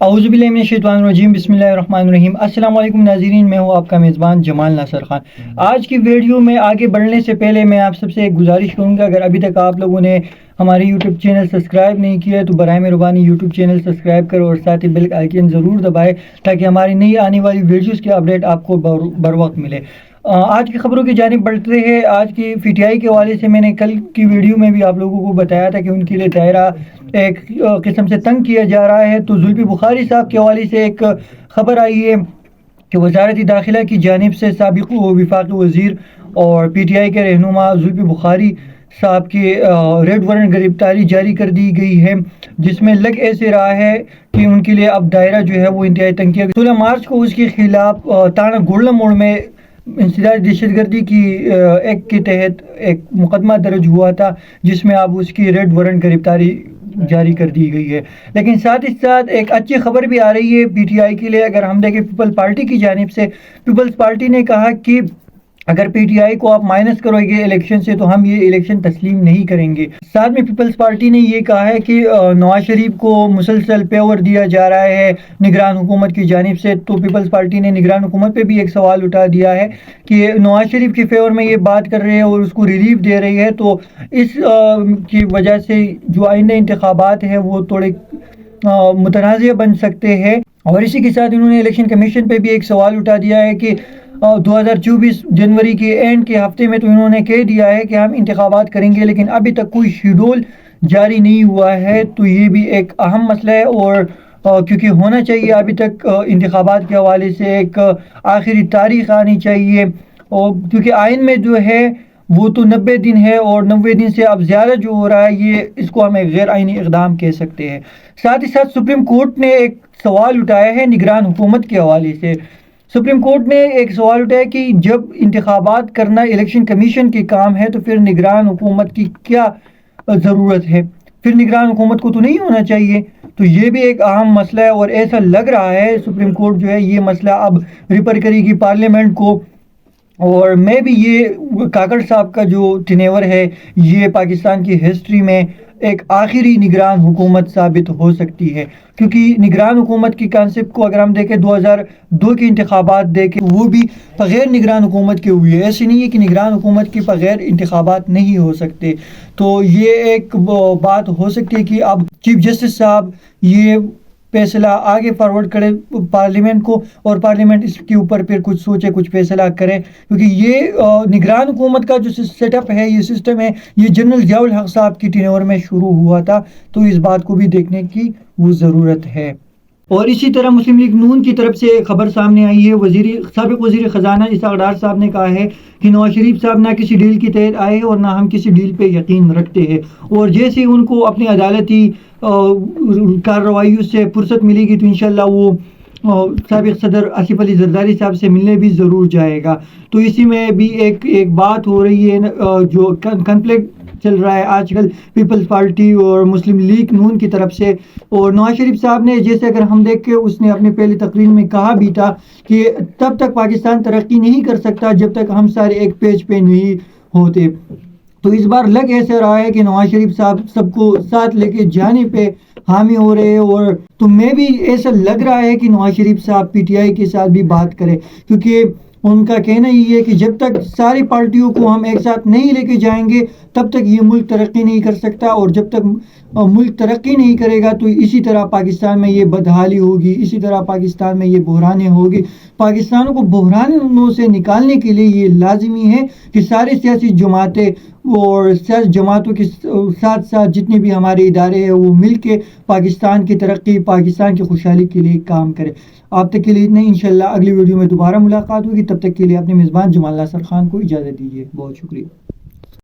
औज़ुबिल्लाहिमिनश्शैतानिर्रजीम बिस्मिल्लाहिर्रहमानिर्रहीम। अस्सलाम वालेकुम नाज़रीन, मैं हूँ आपका मेज़बान जमाल नासिर खान। आज की वीडियो में आगे बढ़ने से पहले मैं आप सबसे एक गुजारिश करूँगा, अगर अभी तक आप लोगों ने हमारे यूट्यूब चैनल सब्सक्राइब नहीं किया है तो बराए मेहरबानी यूट्यूब चैनल सब्सक्राइब करो और साथ ही बेल आइकन ज़रूर दबाएं ताकि हमारी नई आने वाली वीडियोज़ की अपडेट आपको बर वक्त मिले। आज की खबरों की जानिब बढ़ते हैं। आज की पीटीआई के हवाले से मैंने कल की वीडियो में भी आप लोगों को बताया था कि उनके लिए दायरा एक किस्म से तंग किया जा रहा है। तो जुल्फी बुखारी साहब के हवाले से एक खबर आई है कि वजारत दाखिला की जानिब से साबिक वफाकी वज़ीर और पीटीआई के रहनुमा जुल्फी बुखारी साहब की रेड वारंट गिरफ्तारी जारी कर दी गई है, जिसमें लग ऐसे रहा है कि उनके लिए अब दायरा जो है वो इंतहाई तंग किया गया। 16 मार्च को उसके खिलाफ ताना गुड़ला मोड़ में इंसदाद दहशतगर्दी की एक्ट के तहत एक मुकदमा दर्ज हुआ था, जिसमें अब उसकी रेड वारंट गिरफ्तारी जारी कर दी गई है। लेकिन साथ ही साथ एक अच्छी खबर भी आ रही है पीटीआई के लिए। अगर हम देखें पीपल्स पार्टी की जानिब से, पीपल्स पार्टी ने कहा कि अगर पीटीआई को आप माइनस करोगे इलेक्शन से तो हम ये इलेक्शन तस्लीम नहीं करेंगे। साथ में पीपल्स पार्टी ने ये कहा है कि नवाज शरीफ को मुसलसल पेवर दिया जा रहा है निगरान हुकूमत की जानिब से। तो पीपल्स पार्टी ने निगरान हुकूमत पे भी एक सवाल उठा दिया है कि नवाज शरीफ के फेवर में ये बात कर रहे हैं और उसको रिलीफ दे रही है, तो इस की वजह से जो आइंदा इंतखाबात है वो थोड़े मुतनाज़ बन सकते हैं। और इसी के साथ इन्होंने इलेक्शन कमीशन पे भी एक सवाल उठा दिया है कि 2024 जनवरी के एंड के हफ्ते में तो इन्होंने कह दिया है कि हम इंतखाबात करेंगे, लेकिन अभी तक कोई शेड्यूल जारी नहीं हुआ है। तो ये भी एक अहम मसला है और क्योंकि होना चाहिए अभी तक इंतखाबात के हवाले से एक आखिरी तारीख आनी चाहिए, और क्योंकि आइन में जो है वो तो 90 दिन है और 90 दिन से अब ज़्यादा जो हो रहा है ये इसको हम एक गैर आइनी इक़दाम कह सकते हैं। साथ ही साथ सुप्रीम कोर्ट ने एक सवाल उठाया है निगरान हुकूमत के हवाले से। सुप्रीम कोर्ट ने एक सवाल उठाया कि जब इंतखाबात करना इलेक्शन कमीशन के काम है तो फिर निगरान हुकूमत की क्या ज़रूरत है, फिर निगरान हुकूमत को तो नहीं होना चाहिए। तो ये भी एक अहम मसला है और ऐसा लग रहा है सुप्रीम कोर्ट जो है ये मसला अब रिफर करेगी पार्लियामेंट को। और मैं भी ये काकड़ साहब का जो टिनेवर है ये पाकिस्तान की हिस्ट्री में एक आखिरी निगरान हुकूमत साबित हो सकती है, क्योंकि निगरान हुकूमत की कॉन्सेप्ट को अगर हम देखें 2002 के इंतखाबात देखें वो भी बग़ैर निगरान हुकूमत के हुए। ऐसे नहीं है कि निगरान हुकूमत के बग़ैर इंतखाबात नहीं हो सकते। तो ये एक बात हो सकती है कि अब चीफ जस्टिस साहब ये फैसला आगे फॉरवर्ड करे पार्लियामेंट को और पार्लियामेंट इसके ऊपर फिर कुछ सोचे, कुछ फैसला करे, क्योंकि ये निगरान हुकूमत का जो सेटअप है, ये सिस्टम है, ये जनरल ज़ियाउल हक साहब की टेन्योर में शुरू हुआ था। तो इस बात को भी देखने की वो ज़रूरत है। और इसी तरह मुस्लिम लीग नून की तरफ से खबर सामने आई है। साबिक वज़ीर ख़जाना इसहाक़ डार साहब ने कहा है कि नवाज शरीफ साहब ना किसी डील के तहत आए और ना हम किसी डील पे यकीन रखते हैं, और जैसे उनको अपनी अदालती कार्रवाइयों से फुर्सत मिलेगी तो इंशाल्लाह वो साबिक सदर आसिफ अली जरदारी साहब से मिलने भी ज़रूर जाएगा। तो इसी में भी एक बात हो रही है जो कन्फ्लिक्ट चल रहा है आजकल पीपल्स पार्टी और मुस्लिम लीग नून की तरफ से। और नवाज शरीफ साहब ने जैसे अगर हम देख के उसने अपनी पहली तकरीर में कहा भी था कि तब तक पाकिस्तान तरक्की नहीं कर सकता जब तक हम सारे एक पेज पे नहीं होते। तो इस बार लग ऐसा रहा है कि नवाज शरीफ साहब सबको साथ लेके जाने पे हामी हो रहे हैं। और तो मैं भी ऐसा लग रहा है कि नवाज शरीफ साहब पीटीआई के साथ भी बात करें, क्योंकि उनका कहना ये है कि जब तक सारी पार्टियों को हम एक साथ नहीं लेके जाएंगे तब तक ये मुल्क तरक्की नहीं कर सकता, और जब तक मुल्क तरक्की नहीं करेगा तो इसी तरह पाकिस्तान में ये बदहाली होगी, इसी तरह पाकिस्तान में ये बहरानें होगी। पाकिस्तान को बहरानों से निकालने के लिए ये लाजमी है कि सारी सियासी जमातें और सियासी जमातों के साथ साथ जितने भी हमारे इदारे हैं वो मिल के पाकिस्तान की तरक्की, पाकिस्तान की खुशहाली के लिए काम करें। आप तक के लिए इतना, इंशाल्लाह अगली वीडियो में दोबारा मुलाकात होगी। तब तक के लिए अपने मेज़बान जमाल नासिर खान को इजाज़त दीजिए। बहुत शुक्रिया।